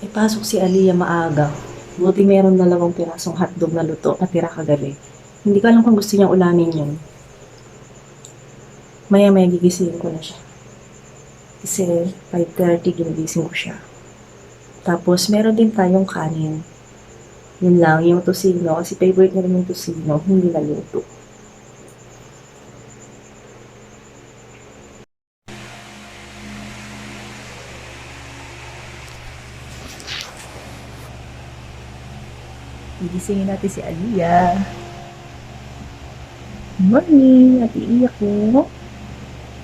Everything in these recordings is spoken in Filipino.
Ipasok si Aliyah maaga. Buti meron 2 pirasong hotdog na luto na tira kagabi. Hindi ko alam kung gusto niyang ulamin yun. Maya-maya gigisingin ko na siya. Kasi 5:30 ginigising ko siya. Tapos meron din tayong kanin. Yun lang, yung tosino. Kasi favorite niya rin yung tosino, hindi naluto. Gigisingin natin si Aliyah. Good morning, Ate Iya ko.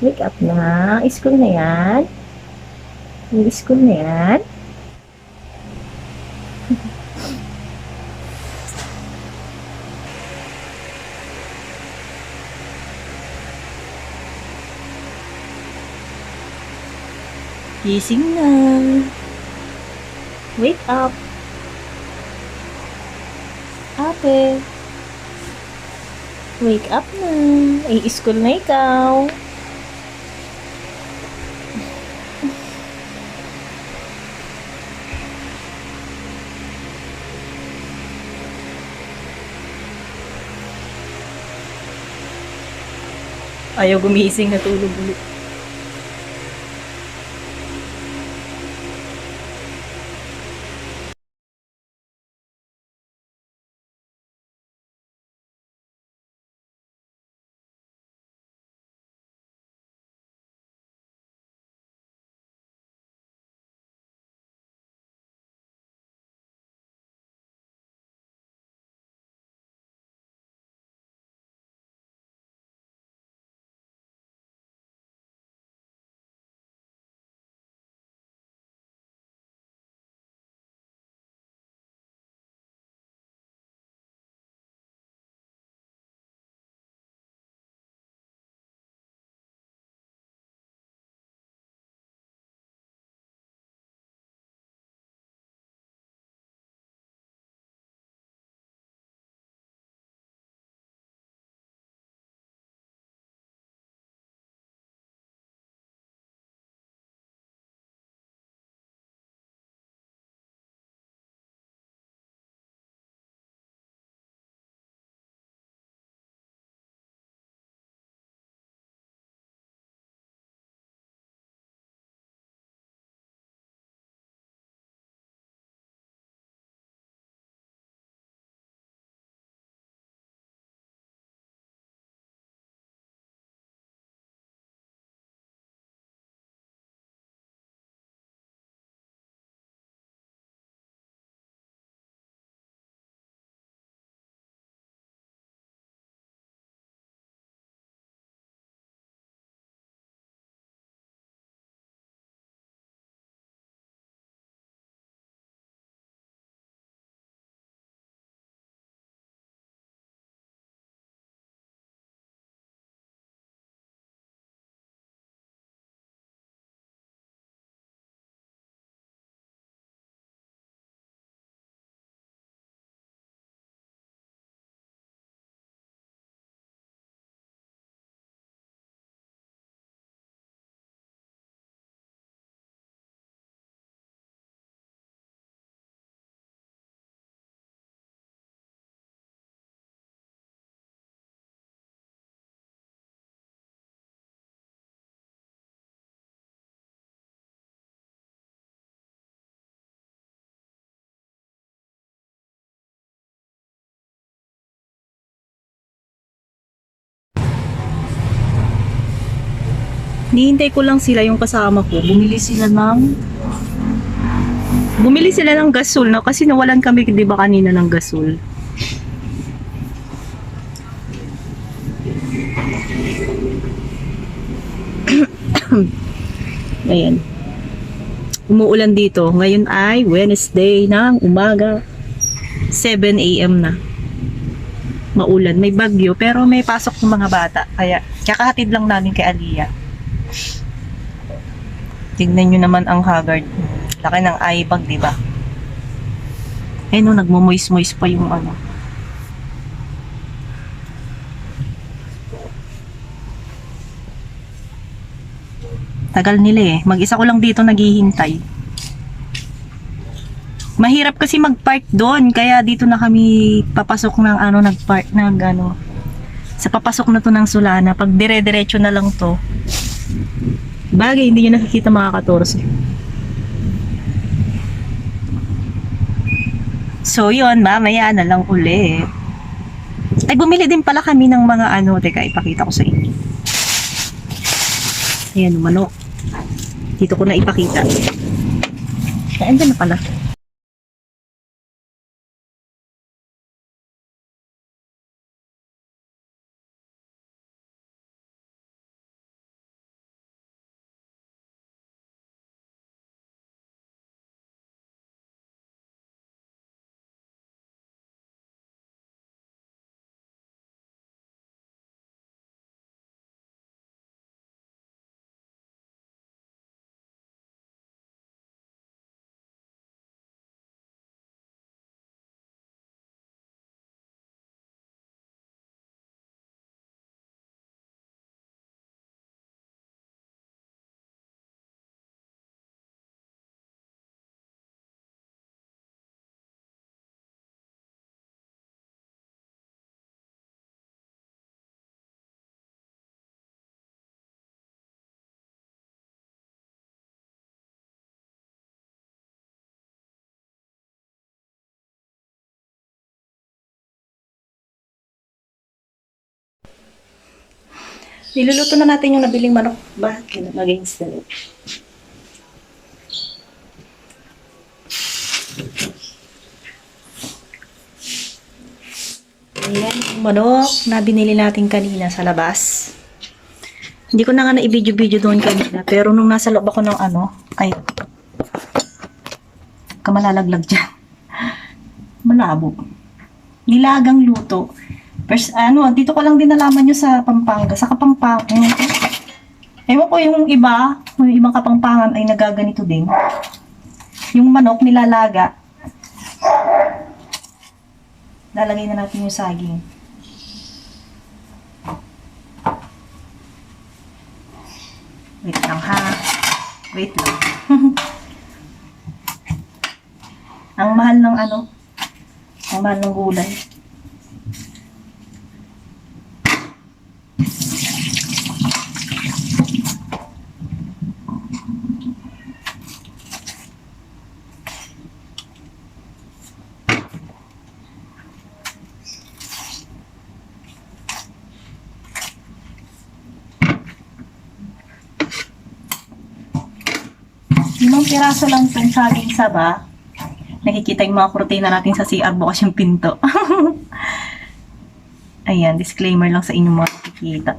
Wake up na. School na yan. May school na yan. Gising na. Wake up. Ate. Wake up na. Ay, school na ikaw. Ayaw gumising, natulog ulit. Nihintay ko lang sila yung kasama ko. Bumili sila ng gasol na kasi nawalan kami 'di ba kanina ng gasol. Ayan. Umuulan dito. Ngayon ay Wednesday ng umaga. 7 a.m. na. Maulan. May bagyo pero may pasok ng mga bata. Kaya kakahatid lang namin kay Aliyah. Tignan nyo naman ang haggard. Laki ng eye bag, di ba? Eh no, nagmo-moist-moist pa yung ano. Tagal nila eh. Mag-isa ko lang dito naghihintay. Mahirap kasi mag-park doon, kaya dito na kami papasok ng nag-park sa papasok na to ng Sulana. Pag dire-diretso na lang to. Bagay, hindi nyo nakikita mga 14. So, yun, mamaya na lang uli. Ay, bumili din pala kami ng mga teka, ipakita ko sa inyo. Ayan, manok. Dito ko na ipakita. Ayan, dyan na pala. Niluluto na natin yung nabiling manok. Bakit against the lid? Ayan, yung manok na binili natin kanina sa labas. Hindi ko na nga na-video-video doon kanina. Pero nung nasa loob ako ng ay, kamalalaglag dyan. Malabo. Nilagang luto. First, dito ko lang din nalaman nyo sa Pampanga. Sa Kapampangan. Ewan ko yung ibang Kapampangan ay nagaganito din. Yung manok nilalaga. Lalagay na natin yung saging. Wait lang ha. Wait lang. Ang mahal ng ang mahal ng gulay. Limang piraso lang itong saging saba. Nakikita yung mga kurtina natin sa CR bukas yung pinto. Ayan, disclaimer lang sa inyo mga nakikita.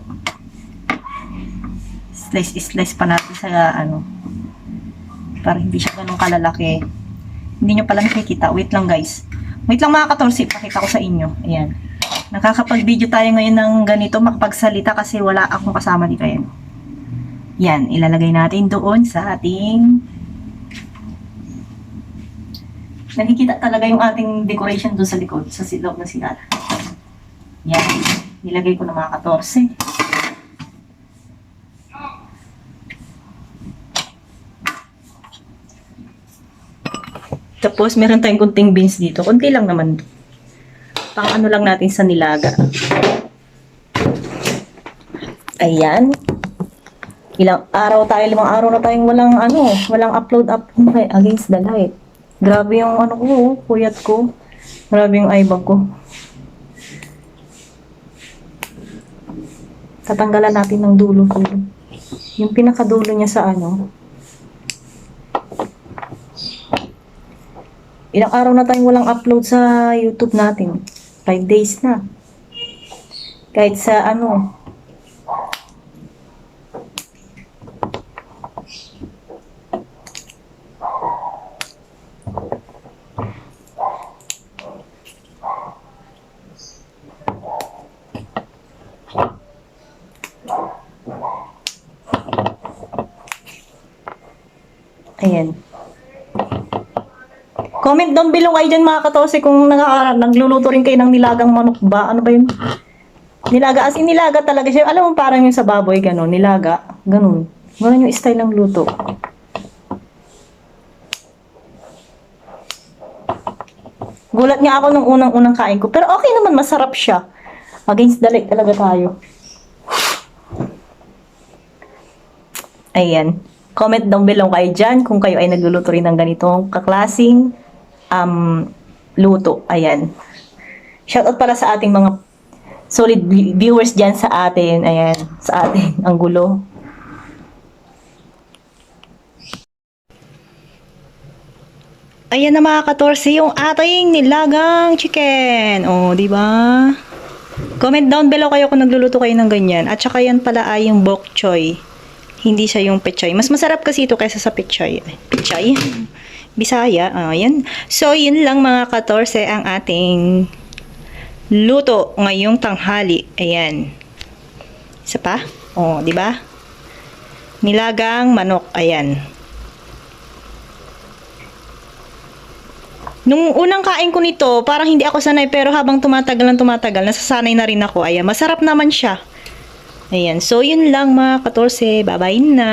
Slice pa natin sa para hindi siya ganun kalalaki. Hindi nyo pala nakikita. Wait lang guys. Wait lang mga 14, pakita ko sa inyo. Ayan. Nakakapag-video tayo ngayon ng ganito, makapagsalita kasi wala akong kasama dito. Ayan. Yan, ilalagay natin doon sa ating nakikita talaga yung ating decoration doon sa likod, sa loob na sila. Yan, nilagay ko na mga 14. Tapos, meron tayong kunting beans dito. Kunti lang naman. Pang lang natin sa nilaga. Ayan. Ilang araw tayo, 5 araw na tayong walang upload against the light. Grabe yung ko, puyat ko. Grabe yung eyebag ko. Tatanggalan natin ng dulo ko. Yung pinakadulo niya sa Ilang araw na tayong walang upload sa YouTube natin. 5 days na. Kahit sa Ayan. Comment down below kayo dyan mga 14 kung nagluluto rin kayo ng nilagang manok ba? Ano ba yun? Nilaga, as in nilaga talaga siya. Alam mo parang yung sa baboy, gano'n. Nilaga, gano'n. Gano'n yung style ng luto. Gulat nga ako nung unang-unang kain ko. Pero okay naman, masarap siya. Against the light talaga tayo. Ayan. Comment down below kayo dyan kung kayo ay nagluluto rin ng ganitong kaklasing luto. Ayan. Shoutout para sa ating mga solid viewers dyan sa atin. Ayan. Sa atin. Ang gulo. Ayan na mga ka-torse, yung ating nilagang chicken. O, di ba? Comment down below kayo kung nagluluto kayo ng ganyan. At saka yan pala ay yung bok choy. Hindi siya yung pechay. Mas masarap kasi ito kaysa sa pechay. Pechay? Bisaya. Ayan. So, yun lang mga ka-torse ang ating luto ngayong tanghali. Ayan. Isa pa? O, di ba? Nilagang manok. Ayan. Nung unang kain ko nito, parang hindi ako sanay pero habang tumatagal, nasasanay na rin ako. Ayan, masarap naman siya. Ayan, so yun lang mga ka-torse. Bye-bye na.